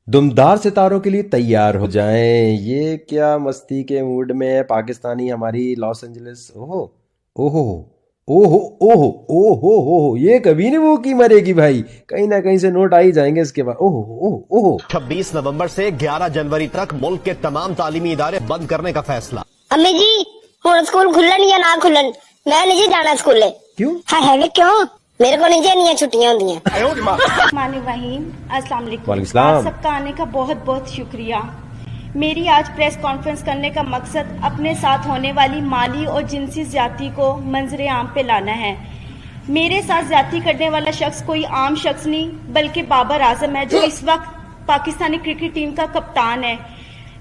दुमदार सितारों के लिए तैयार हो जाएं। ये क्या मस्ती के मूड में है पाकिस्तानी हमारी लॉस एंजलिस। ओहो ओहो ओहो ओहो ओहो ओहो, ये कभी नहीं वो की मरेगी भाई, कहीं ना कहीं से नोट आ ही जाएंगे इसके बाद। ओहो ओहो ओहो। 26 नवंबर से 11 जनवरी तक मुल्क के तमाम तालीमी इदारे बंद करने का फैसला। अम्मी जी हुण स्कूल खुलन या ना खुलन, मैं नहीं जाना स्कूले। क्यों? हाँ है क्यों? मेरे को नहीं जानी छुट्टियां होंगी। अस्सलाम वालेकुम। वालेकुम। आप सबका आने का बहुत बहुत शुक्रिया। मेरी आज प्रेस कॉन्फ्रेंस करने का मकसद अपने साथ होने वाली माली और जिनसी ज्यादती को मंजरे आम पे लाना है। मेरे साथ ज्यादती करने वाला शख्स कोई आम शख्स नहीं बल्कि बाबर आजम है, जो इस वक्त पाकिस्तानी क्रिकेट टीम का कप्तान है।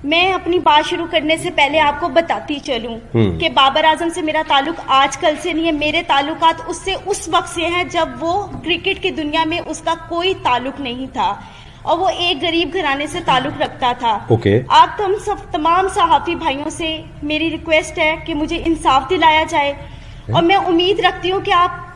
मैं अपनी बात शुरू करने से पहले आपको बताती चलूं कि बाबर आजम से मेरा ताल्लुक आज कल से नहीं है। मेरे ताल्लुकात उससे उस वक्त से हैं जब वो क्रिकेट की दुनिया में उसका कोई ताल्लुक नहीं था और वो एक गरीब घराने से ताल्लुक रखता था। आप तो हम सब तमाम सहाफी भाइयों से मेरी रिक्वेस्ट है कि मुझे इंसाफ दिलाया जाए और मैं उम्मीद रखती हूँ कि आप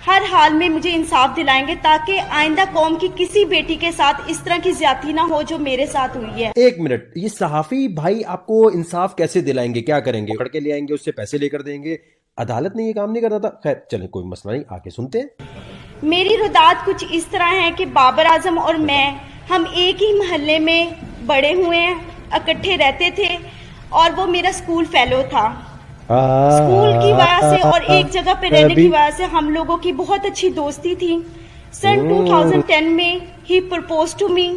हर हाल में मुझे इंसाफ दिलाएंगे ताकि आइंदा कौम की किसी बेटी के साथ इस तरह की ज्यादती ना हो जो मेरे साथ हुई है। एक मिनट, ये सहाफी भाई आपको इंसाफ कैसे दिलाएंगे? क्या करेंगे? पकड़ के ले आएंगे, उससे पैसे लेकर देंगे? अदालत ने ये काम नहीं करना था। खैर चलें, कोई मसला नहीं, आके सुनते हैं। मेरी रुदात कुछ इस तरह है कि बाबर आजम और मैं हम एक ही मोहल्ले में बड़े हुए हैं, इकट्ठे रहते थे और वो मेरा स्कूल फेलो था। स्कूल की वजह से और एक जगह पे रहने की वजह से हम लोगों की बहुत अच्छी दोस्ती थी। सन 2010 में ही प्रपोज टू मी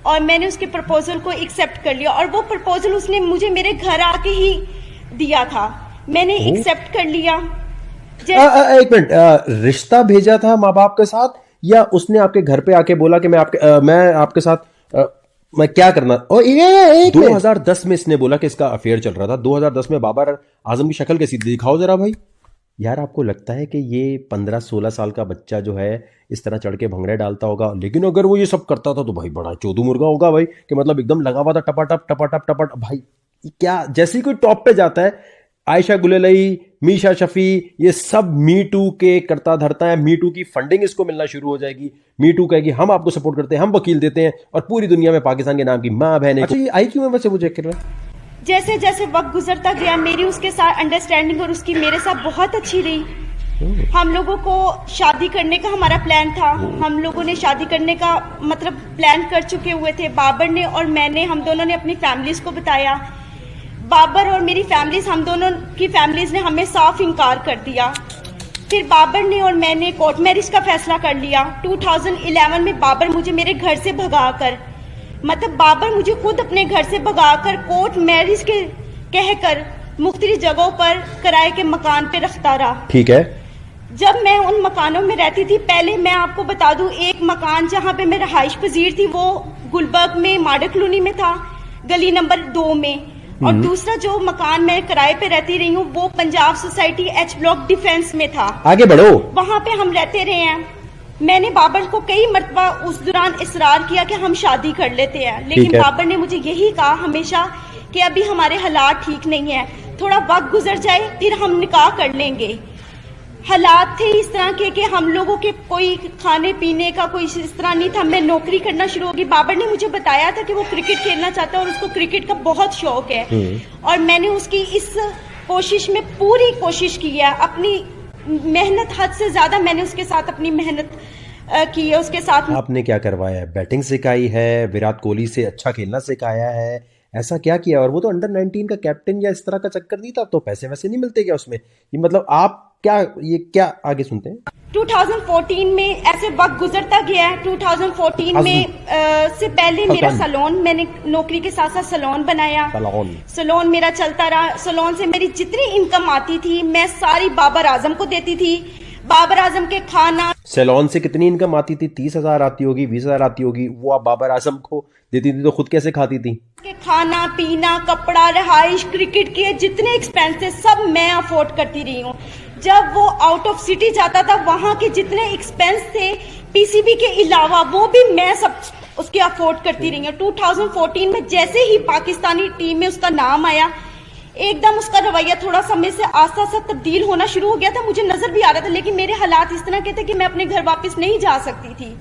और मैंने उसके प्रपोजल को एक्सेप्ट कर लिया और वो प्रपोजल उसने मुझे मेरे घर आके ही दिया था। मैंने एक्सेप्ट कर लिया। एक मिनट, रिश्ता भेजा था माँ बाप के साथ या उसने आपके घर पे आके बोला कि मैं आपके साथ मैं क्या करना? 2010 में इसने बोला कि इसका अफेयर चल रहा था। 2010 में बाबर आजम की शक्ल कैसी? दिखाओ जरा भाई। यार आपको लगता है कि ये 15-16 साल का बच्चा जो है इस तरह चढ़ के भंगड़े डालता होगा? लेकिन अगर वो ये सब करता था तो भाई बड़ा चोदू मुर्गा होगा भाई, कि मतलब एकदम लगा हुआ था टपाटप टपाटप टपाटप। भाई क्या जैसे ही कोई टॉप पे जाता है, आयशा गुलेलई, मीशा शफी, ये सब मी टू के करता धरता है। मी टू की फंडिंग इसको मिलना शुरू हो जाएगी। मी टू कहेगी हम आपको सपोर्ट करते हैं, हम वकील देते हैं और पूरी दुनिया में पाकिस्तान के नाम की माँ बहन। अच्छा ये आई क्यों है वैसे, मुझे कर रहा है? जैसे जैसे वक्त गुजरता गया मेरी उसके साथ अंडरस्टैंडिंग और उसकी मेरे साथ बहुत अच्छी रही। हम लोगों को शादी करने का हमारा प्लान था। हम लोगों ने शादी करने का मतलब प्लान कर चुके हुए थे। बाबर ने और मैंने, हम दोनों ने अपनी फैमिलीज को बताया। बाबर और मेरी फैमिलीज, हम दोनों की फैमिलीज ने हमें साफ इनकार कर दिया। फिर बाबर ने और मैंने कोर्ट मैरिज का फैसला कर लिया। 2011 में बाबर मुझे मेरे घर से भगाकर, मतलब बाबर मुझे खुद अपने घर से भगाकर कोर्ट मैरिज के कहकर मुख्तलिफ जगहों पर किराए के मकान पे रखता रहा। ठीक है। जब मैं उन मकानों में रहती थी, पहले मैं आपको बता दूं, एक मकान जहां पे मैं रहाइश पजीर थी वो गुलबर्ग में माडा कॉलोनी में था, गली नंबर 2 में। और दूसरा जो मकान मैं किराए पे रहती रही हूँ वो Punjab society H block defence में था। आगे बढ़ो। वहाँ पे हम रहते रहे हैं। मैंने बाबर को कई मर्तबा उस दौरान इसरार किया कि हम शादी कर लेते हैं, लेकिन बाबर ने मुझे यही कहा हमेशा कि अभी हमारे हालात ठीक नहीं है, थोड़ा वक्त गुजर जाए फिर हम निकाह कर लेंगे। हालात थे इस तरह के कि हम लोगों के कोई खाने पीने का कोई इस तरह नहीं था। मैं नौकरी करना शुरू होगी। बाबर ने मुझे बताया था कि वो क्रिकेट खेलना चाहता है और उसको क्रिकेट का बहुत शौक है और मैंने उसकी इस कोशिश में पूरी कोशिश की है। अपनी मेहनत हद से ज्यादा मैंने उसके साथ अपनी मेहनत की है। उसके साथ आपने क्या करवाया है? बैटिंग सिखाई है, विराट कोहली से अच्छा खेलना सिखाया है, ऐसा क्या किया? और वो तो अंडर 19 का कैप्टन या इस तरह का चक्कर नहीं था, तो पैसे वैसे नहीं मिलते क्या उसमें? ये मतलब आप क्या आगे सुनते हैं। 2014 में ऐसे वक्त गुजरता गया है। 2014 में से पहले मेरा सैलून, मैंने नौकरी के साथ साथ सैलून बनाया। सैलून मेरा चलता रहा। सैलून से मेरी जितनी इनकम आती थी मैं सारी बाबर आजम को देती थी। बाबर आजम के खाना, सैलून से कितनी इनकम आती थी? 30,000 आती होगी, 20,000 आती होगी। वो आप बाबर आजम को देती थी तो खुद कैसे खाती थी? के खाना पीना, कपड़ा, रहाइश, क्रिकेट के जितने एक्सपेंस थे सब मैं अफोर्ड करती रही हूँ। जब वो आउट ऑफ सिटी जाता था वहां के जितने एक्सपेंस थे पीसीबी के अलावा वो भी मैं सब उसके अफोर्ड करती रही हूँ। 2014 में जैसे ही पाकिस्तानी टीम में उसका नाम आया, एकदम उसका रवैया थोड़ा समय से आस्ता आस्ता तब्दील होना शुरू हो गया था। मुझे नजर भी आ रहा था, लेकिन मेरे हालात इस तरह के थे कि मैं अपने घर वापस नहीं जा सकती थी,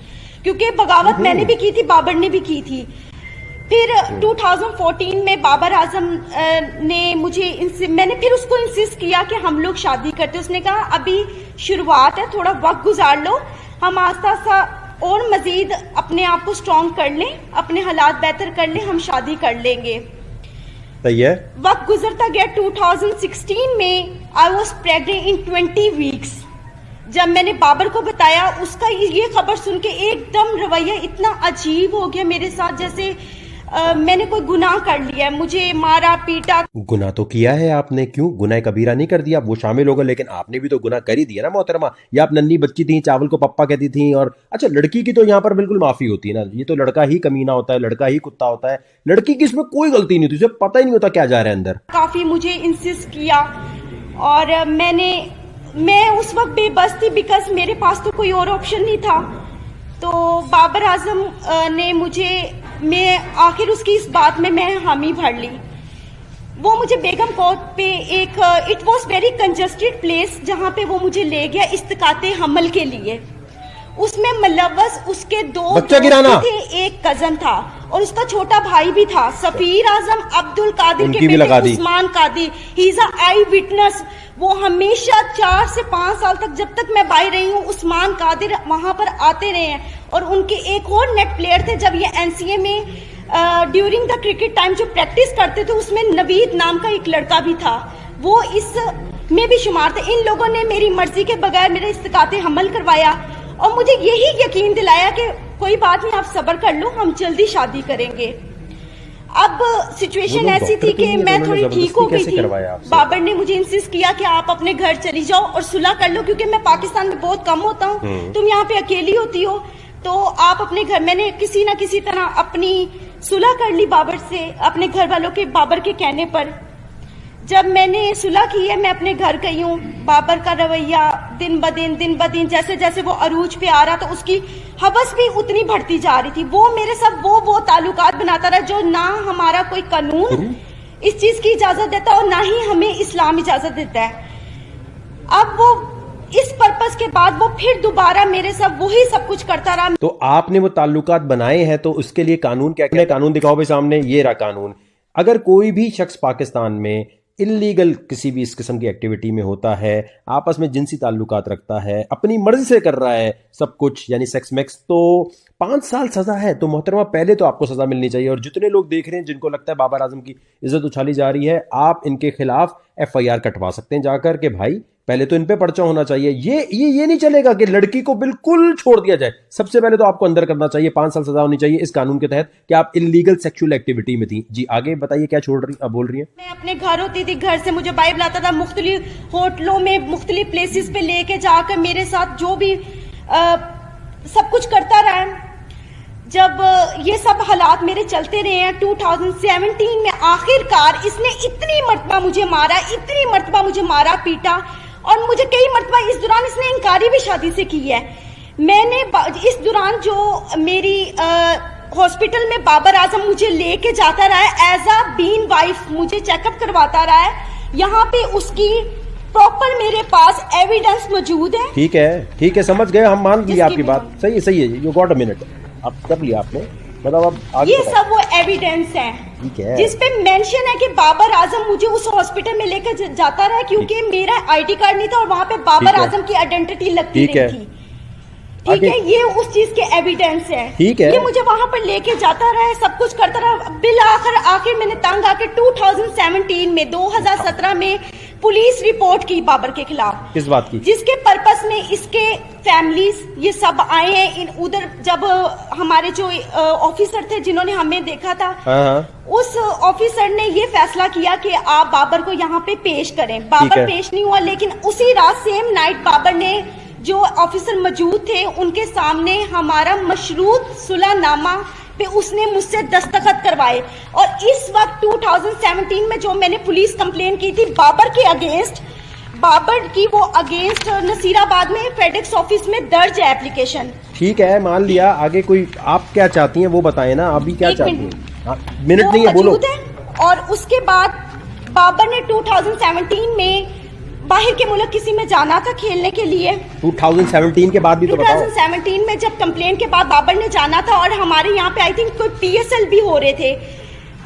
क्योंकि बगावत मैंने भी की थी, बाबर ने भी की थी। फिर 2014 में बाबर आजम ने मैंने फिर उसको इंसिस्ट किया कि हम लोग शादी करते। उसने कहा अभी शुरुआत है, थोड़ा वक्त गुजार लो, हम आस्ता आस्ता और मजीद अपने आप को स्ट्रॉन्ग कर लें, अपने हालात बेहतर कर लें, हम शादी कर लेंगे। सही है। वक्त गुजरता गया। 2016 में I was pregnant in 20 weeks. जब मैंने बाबर को बताया, उसका ये खबर सुन के एकदम रवैया इतना अजीब हो गया मेरे साथ, जैसे मैंने कोई गुनाह कर लिया, मुझे मारा पीटा। गुनाह तो किया है आपने, क्यों गुनाह कबीरा नहीं कर दिया, वो शामिल होगा, लेकिन आपने भी तो गुनाह कर ही दिया ना मोहतरमा। या आप नन्ही बच्ची थी, चावल को पप्पा कहती थी, और अच्छा लड़की की तो यहाँ पर बिल्कुल माफी होती है ना, ये तो लड़का ही कमीना होता है, लड़का ही कुत्ता होता है, लड़की की इसमें कोई गलती नहीं थी, उसे पता ही नहीं होता क्या जा रहा है अंदर। काफी मुझे इंसिस्ट किया और मैं उस वक्त बेबस थी, बिकॉज मेरे पास तो कोई और ऑप्शन नहीं था। तो बाबर आजम ने मैं आखिर उसकी इस बात में मैं हामी भर ली। वो मुझे बेगम कोर्ट पे एक it was very congested place जहां पे वो मुझे ले गया इस्तिकाते हमल के लिए। उसमें मुलव्वस उसके दो बच्चा गिराना थे, एक कजन था और उसका छोटा भाई भी था, सफीर आजम अब्दुल कादिर के बेटे Usman Qadir. He is a eyewitness. वो हमेशा 4 से 5 साल तक, जब तक मैं बाहर रही हूँ, उस्मान कादिर वहां पर आते रहे हैं। और उनके एक और नेट प्लेयर थे, जब ये एनसीए में ड्यूरिंग द क्रिकेट टाइम जो प्रैक्टिस करते थे, उसमें नवीद नाम का एक लड़का भी था, वो इस में भी शुमार थे। इन लोगों ने मेरी मर्जी के बगैर मेरे इस्तिकाते हमल करवाया और मुझे यही यकीन दिलाया कि कोई बात नहीं, आप सब्र कर लो, हम जल्दी शादी करेंगे। अब सिचुएशन ऐसी थी कि मैं थोड़ी ठीक हो गई थी। बाबर ने मुझे इंसिस्ट किया कि आप अपने घर चली जाओ और सुलह कर लो, क्योंकि मैं पाकिस्तान में बहुत कम होता हूँ, तुम यहाँ पे अकेली होती हो, तो आप अपने घर। मैंने किसी ना किसी तरह अपनी सुलह कर ली बाबर से, अपने घर वालों के, बाबर के कहने पर। जब मैंने सुलह की है, मैं अपने घर गई हूँ। बाबर का रवैया दिन ब दिन जैसे जैसे वो अरूज पे आ रहा, तो उसकी हवस भी उतनी बढ़ती जा रही थी। वो मेरे साथ वो ताल्लुकात बनाता रहा जो ना हमारा कोई कानून इस चीज की इजाजत देता और ना ही हमें इस्लाम इजाजत देता है। अब वो इस पर्पस के बाद वो फिर दोबारा मेरे साथ वही सब कुछ करता रहा। तो आपने वो ताल्लुकात बनाए हैं, तो उसके लिए कानून क्या है? कानून दिखाओ भाई सामने, ये रहा कानून। अगर कोई भी शख्स पाकिस्तान में इल्लीगल किसी भी इस किस्म की एक्टिविटी में होता है, आपस में जिनसी ताल्लुकात रखता है, अपनी मर्जी से कर रहा है सब कुछ, यानी सेक्स मैक्स, तो 5 साल सजा है। तो मोहतरमा पहले तो आपको सजा मिलनी चाहिए। और जितने लोग देख रहे हैं जिनको लगता है बाबर आजम की इज्जत उछाली जा रही है, आप इनके खिलाफ FIR कटवा सकते हैं जाकर के भाई पहले तो इन पे पर्चा होना चाहिए। ये नहीं चलेगा कि लड़की को बिल्कुल छोड़ दिया जाए। सबसे पहले तो आपको अंदर करना चाहिए, 5 साल सजा होनी चाहिए इस कानून के तहत कि आप इलीगल सेक्सुअल एक्टिविटी में थी। जी आगे बताइए, क्या बोल रही है? मैं अपने घर होती थी, घर से मुझे बाइबल आता था, मुख्तलिफ होटलों में, मुख्तलिफ प्लेसेस पे लेके जाकर मेरे साथ जो भी सब कुछ करता रहा। जब ये सब हालात मेरे चलते रहे हैं, 2017 में आखिरकार इसने इतनी मर्तबा मुझे मारा पीटा, और मुझे कई मर्तबा इस दौरान इसने इनकारी भी शादी से की है। मैंने इस दौरान जो मेरी हॉस्पिटल में बाबर आजम मुझे लेके जाता रहा है, एज अ बीन वाइफ मुझे चेकअप करवाता रहा है, यहाँ पे उसकी प्रॉपर मेरे पास एविडेंस मौजूद है। ठीक है, समझ गए, हम मान लिया आपकी बात। सही है, यू गॉट अ मिनट, आप कर लिया आपने, मतलब अब आगे ये सब वो एविडेंस है जिसपे मेंशन है कि बाबर आजम मुझे उस हॉस्पिटल में लेकर जाता रहा, क्योंकि मेरा ID कार्ड नहीं था और वहाँ पे बाबर आजम की आइडेंटिटी लगती रही थी। ठीक है, ये उस चीज के एविडेंस है। ठीक है, ये मुझे वहाँ पर लेके जाता रहा, सब कुछ करता रहा। बिल आखिर मैंने तंग आके 2017 में 2017 में पुलिस रिपोर्ट की बाबर के खिलाफ। किस बात की? जिसके पर्पस में इसके फैमिलीज ये सब आए हैं। उधर जब हमारे जो ऑफिसर थे जिन्होंने हमें देखा था, उस ऑफिसर ने ये फैसला किया कि आप बाबर को यहाँ पे पेश करें। बाबर पेश नहीं हुआ, लेकिन उसी रात सेम नाइट बाबर ने, जो ऑफिसर मौजूद थे उनके सामने, हमारा मशरूत सुलहनामा पे उसने मुझसे दस्तखत करवाए। और इस वक्त 2017 में जो मैंने पुलिस कंप्लेन की थी बाबर के अगेंस्ट, बाबर की वो अगेंस्ट नसीराबाद में फेडेक्स ऑफिस में दर्ज है एप्लीकेशन। ठीक है, मान लिया। आगे कोई आप क्या चाहती हैं वो बताएं ना, अभी क्या चाहती हैं? मिनट नहीं है, बोलो। और उसके बाद बाबर ने 2017 में बाहर के मुल्क किसी में जाना था खेलने के लिए। 2017 के बाद भी तो बताओ। 2017 में जब कंप्लेन के बाद बाबर ने जाना था और हमारे यहाँ पे आई थिंक कोई PSL भी हो रहे थे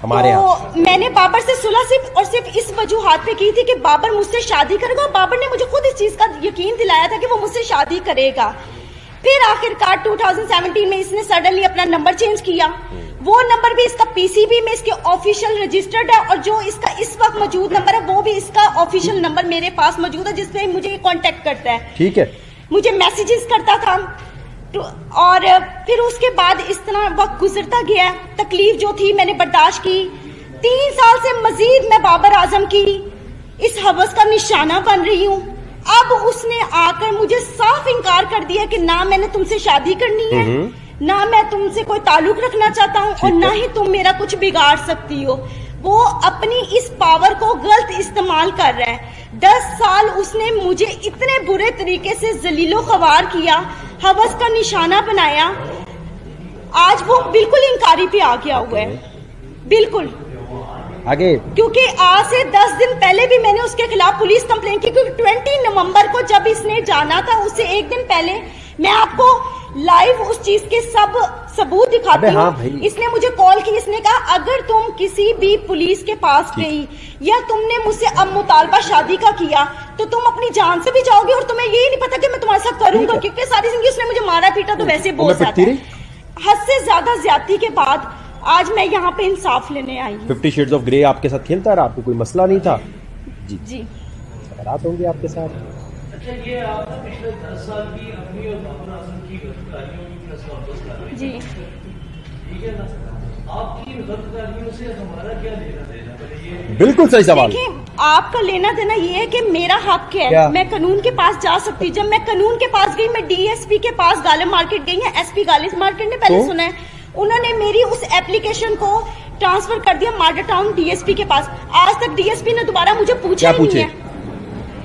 हमारे तो मैंने बाबर से सुलह सिर्फ इस वजूहात पे की थी कि बाबर मुझसे शादी करेगा। बाबर ने मुझे खुद इस चीज का यकीन दिलाया था कि वो मुझसे शादी करेगा। फिर आखिरकार 2017 में इसने सडनली अपना नंबर चेंज किया। वो नंबर भी इसका PCB में इसके ऑफिशियल रजिस्टर्ड है और जो इसका इस वक्त मौजूद नंबर है वो भी इसका ऑफिशियल नंबर मेरे पास मौजूद है जिसपे मुझे कांटेक्ट करता है। ठीक है, मुझे मैसेजेस करता था और फिर उसके बाद इस तरह वक्त गुजरता गया। तकलीफ जो थी मैंने बर्दाश्त की। 3 साल से मजीद मैं बाबर आजम की इस हवस का निशाना बन रही हूँ। अब उसने आकर मुझे साफ इनकार कर दिया कि ना मैंने तुमसे शादी करनी है, ना मैं तुमसे कोई ताल्लुक रखना चाहता हूँ और ना ही तुम मेरा कुछ बिगाड़ सकती हो। वो अपनी इस पावर को गलत इस्तेमाल कर रहा है। 10 साल उसने मुझे इतने बुरे तरीके से जलीलो ख्वार किया, हवस का निशाना बनाया। आज वो बिल्कुल इंकारी पे आ गया हुआ है, बिल्कुल आगे। क्योंकि आज से 10 दिन पहले भी मैंने उसके खिलाफ पुलिस कंप्लेन की, क्योंकि 20 नवंबर को जब इसने जाना था उससे एक दिन पहले मैं आपको लाइव उस चीज के सब सबूत दिखाती हूँ। हाँ इसने मुझे कॉल की, इसने कहा अगर तुम किसी भी पुलिस के पास गई या तुमने मुझसे अब मुतालबा शादी का किया तो तुम अपनी जान से भी जाओगे और तुम्हें यही नहीं पता कि मैं तुम्हारे साथ करूंगा, क्योंकि सारी जिंदगी उसने मुझे मारा पीटा तो वैसे बोल सकता है। हद से ज्यादा ज्यादती के बाद आज मैं यहाँ पे इंसाफ लेने आई हूँ। 50 शेड्स ऑफ ग्रे आपके साथ खेलता रहा, आपको कोई मसला नहीं था? जी जी, रात होंगी आपके साथ। अच्छा, ये आप पिछले 10 साल की अपनी और बाबर आजम की गिरफ्तारियों की प्रेस कॉन्फ्रेंस कर रहे हैं जी, ठीक है ना? आपकी गिरफ्तारियों से हमारा क्या लेना देना? पहले ये बिल्कुल सही सवाल। देखिए, आपका लेना देना ये है कि मेरा हक है, क्या? मैं कानून के पास जा सकती हूँ। जब मैं कानून के पास गई, मैं DSP के पास गालिब मार्केट गई है, SP गालिब मार्केट ने पहले सुना है, उन्होंने मेरी उस एप्लीकेशन को ट्रांसफर कर दिया मार्डर टाउन DSP के पास। आज तक DSP ने दोबारा मुझे पूछा ही नहीं है।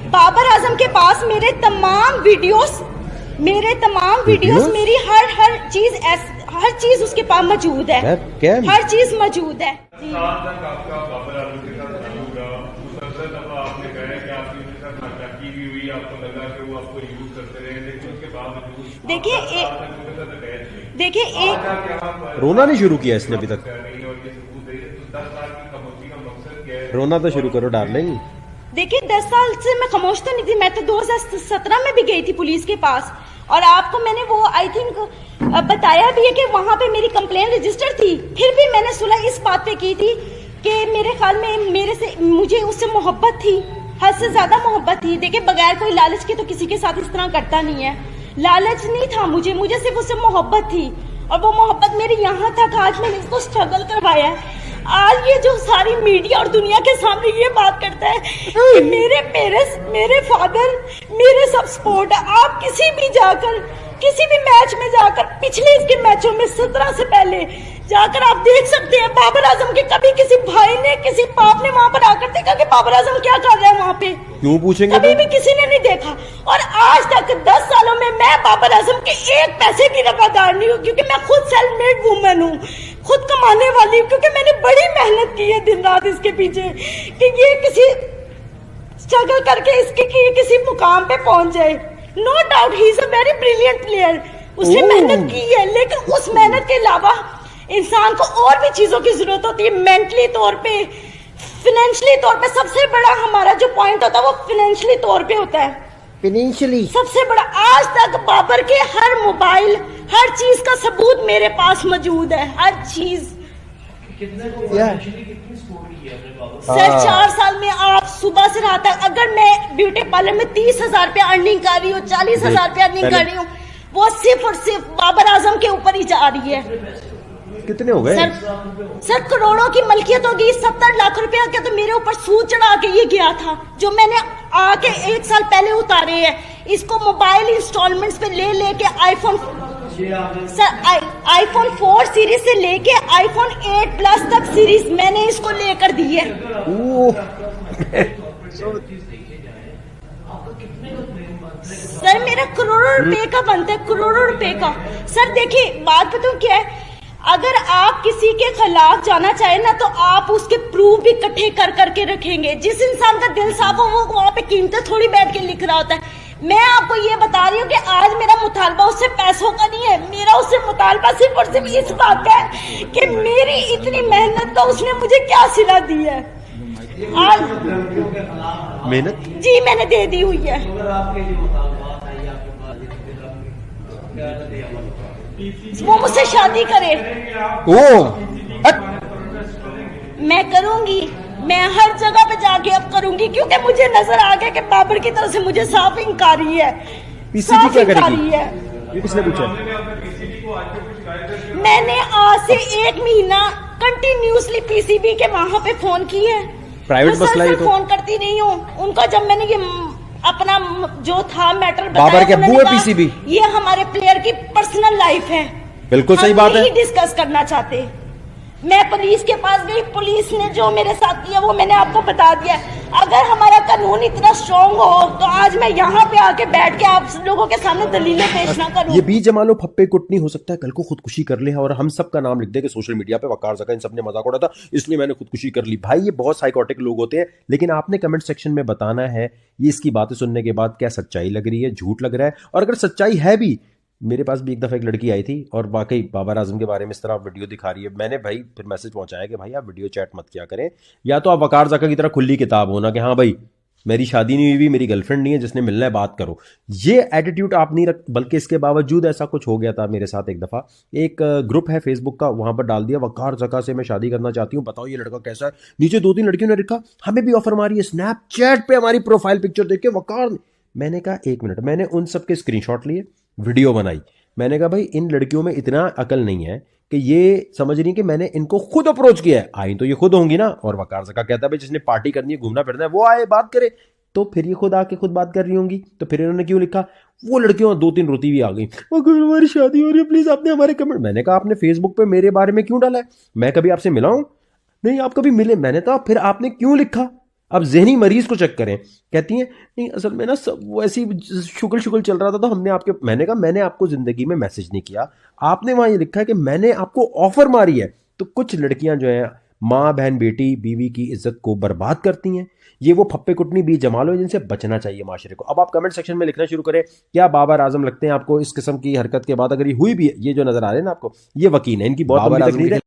बाबर आजम के पास मेरे तमाम वीडियोस मेरी हर चीज उसके पास मौजूद है, हर चीज मौजूद है। देखिए एक रोना नहीं शुरू किया इसने अभी तक। रोना तो शुरू करो डार्लिंग। देखिए 10 साल से मैं खामोश तो नहीं थी। मैं तो 2017 में भी गई थी पुलिस के पास और आपको मैंने वो आई थिंक बताया भी है कि वहां पे मेरी कंप्लेन रजिस्टर थी। फिर भी मैंने सुलह इस बात पे की थी कि मेरे ख्याल में मुझे उससे मोहब्बत थी, हद से ज्यादा मोहब्बत थी। देखिए बगैर कोई लालच के तो किसी के साथ इस तरह करता नहीं है। लालच नहीं था मुझे सिर्फ उससे मोहब्बत थी और वो मोहब्बत मेरी यहाँ तक आज मैंने इसको स्ट्रगल करवाया है। आज ये जो सारी मीडिया और दुनिया के सामने ये बात करता है कि मेरे पेरेंट्स, मेरे फादर, मेरे सब सपोर्ट है। आप किसी भी मैच में जाकर पिछले इसके मैचों में 17 से पहले जाकर आप देख सकते हैं बाबर आजम के कभी किसी भाई ने, किसी बाप ने वहां पर आकर देखा कि बाबर आजम क्या कर रहा है वहां पे? क्यों पूछेंगे? कभी भी किसी ने नहीं देखा। और आज तक 10 सालों में मैं बाबर आजम के एक पैसे की वफादार नहीं हूँ, क्योंकि मैं खुद सेल्फ मेड वुमन हूँ, खुद कमाने वाली हूँ, क्योंकि मैंने बड़ी मेहनत की है दिन रात इसके पीछे कि ये किसी स्ट्रगल करके इसके किसी मुकाम पे पहुंच जाए। No doubt he is a very brilliant player, उसने मेहनत की है, लेकिन उस मेहनत के अलावा इंसान को और भी चीजों की जरूरत होती है। मेंटली तौर पे, फाइनेंशियली तौर पे सबसे बड़ा हमारा जो पॉइंट होता है वो फाइनेंशियली तौर पे होता है। फाइनेंशियली सबसे बड़ा आज तक बाबर के हर मोबाइल, हर चीज का सबूत मेरे पास मौजूद है, हर चीज। सर 4 साल में आप सुबह से रात तक, अगर मैं ब्यूटी पार्लर में 30,000 रुपया अर्निंग कर रही हूँ, 40,000 रुपया अर्निंग कर रही हूँ, वो सिर्फ और सिर्फ बाबर आजम के ऊपर ही जा रही है। कितने हो गए? सर करोड़ों की मलकियत होगी। 70 लाख रुपया का तो मेरे ऊपर सूद चढ़ा के ये गया था, जो मैंने आके 1 साल पहले उतारे हैं। इसको मोबाइल इंस्टॉलमेंट्स पे ले के आईफोन 4 सीरीज से लेके iPhone 8 प्लस तक सीरीज मैंने इसको लेकर दी है। सर मेरा करोड़ों रुपए का बनता है, करोड़ों रुपए का। सर देखिए बात बताऊं क्या है, अगर आप किसी के खिलाफ जाना चाहे ना, तो आप उसके प्रूफ भी इकट्ठे कर करके रखेंगे। जिस इंसान का दिल साफ हो वो वहां पे कीमतें थोड़ी बैठ के लिख रहा होता है। मैं आपको ये बता रही हूँ कि आज मेरा मुतालबा उससे पैसों का नहीं है, मेरा उससे मुतालबा सिर्फ और सिर्फ इस बात का है कि मेरी इतनी मेहनत का उसने मुझे क्या सिला दी है। आज मेहनत जी मैंने दे दी हुई है। वो मुझसे शादी करे, मैं करूंगी, मैं हर जगह पे जाके अब करूंगी, क्योंकि मुझे नजर आ गया कि बाबर की तरफ से मुझे साफ इंकारी है। पीसीबी क्या करेगी? है। किसने पूछा? मैंने आज से 1 महीना कंटिन्यूसली पीसीबी के वहां पे फोन किए है। प्राइवेट मसला है, तो फोन करती नहीं हूँ उनका। जब मैंने ये अपना जो था मैटर बाबर के अब्बू है पीसीबी, ये हमारे प्लेयर की पर्सनल लाइफ है, बिल्कुल सही बात है, डिस्कस करना चाहते। मैं पुलिस के पास गई, पुलिस ने जो मेरे साथ किया वो मैंने आपको बता दिया। अगर हमारा कानून इतना स्ट्रांग हो तो आज मैं यहाँ पे आके बैठ के आप लोगों के सामने दलीलें पेश ना करूं। ये बीच जमा लो फप्पे कुटनी, हो सकता है कल को खुदकुशी कर ले और हम सब का नाम लिख दे के सोशल मीडिया पे वकार ज़का इन सब ने मजाक उड़ाया था इसलिए मैंने खुदकुशी कर ली। भाई ये बहुत साइकोटिक लोग होते हैं, लेकिन आपने कमेंट सेक्शन में बताना है ये इसकी बातें सुनने के बाद क्या सच्चाई लग रही है, झूठ लग रहा है। और अगर सच्चाई है भी, मेरे पास भी एक दफ़ा एक लड़की आई थी और वाकई बाबर आजम के बारे में इस तरह वीडियो दिखा रही है। मैंने भाई फिर मैसेज पहुंचाया कि भाई आप वीडियो चैट मत किया करें, या तो आप वकार ज़का की तरह खुली किताब होना कि हाँ भाई मेरी शादी नहीं हुई, मेरी गर्लफ्रेंड नहीं है, जिसने मिलना है बात करो। ये एटीट्यूड आप नहीं रख, बल्कि इसके बावजूद ऐसा कुछ हो गया था मेरे साथ। एक दफ़ा एक ग्रुप है फेसबुक का, वहां पर डाल दिया वकार ज़का से मैं शादी करना चाहती हूँ, बताओ ये लड़का कैसा है। नीचे 2-3 लड़कियों ने लिखा हमें भी ऑफर मारी है, स्नैपचैट पे हमारी प्रोफाइल पिक्चर देख के वकार। मैंने कहा 1 मिनट, मैंने उन सबके स्क्रीनशॉट लिए, वीडियो बनाई। मैंने कहा भाई इन लड़कियों में इतना अकल नहीं है कि ये समझ रही कि मैंने इनको खुद अप्रोच किया है। आई तो ये खुद होंगी ना। और वकार ज़का कहता है भाई जिसने पार्टी करनी है, घूमना फिरना है, वो आए बात करे। तो फिर ये खुद आके खुद बात कर रही होंगी। तो फिर इन्होंने क्यों लिखा? वो लड़कियों 2-3 रोती भी आ गई, अगर हमारी शादी हो रही है प्लीज आपने हमारे कमेंट। मैंने कहा आपने फेसबुक पे मेरे बारे में क्यों डाला है? मैं कभी आपसे मिला हूं? नहीं आप कभी मिले। मैंने कहा फिर आपने क्यों लिखा? अब ज़हनी मरीज को चेक करें। कहती हैं नहीं असल में ना सब वो ऐसी शुक्ल चल रहा था तो हमने आपके। मैंने कहा मैंने आपको ज़िंदगी में मैसेज नहीं किया, आपने वहाँ ये लिखा है कि मैंने आपको ऑफर मारी है। तो कुछ लड़कियां जो हैं माँ बहन बेटी बीवी की इज्जत को बर्बाद करती हैं। ये वो फप्पे कुटनी बीच जमा लो जिनसे बचना चाहिए माशरे को। अब आप कमेंट सेक्शन में लिखना शुरू करें, क्या बाबर आजम लगते हैं आपको इस किस्म की हरकत के बाद? अगर ये हुई भी, ये जो नजर आ रहे हैं ना आपको, ये वकील है, इनकी बहुत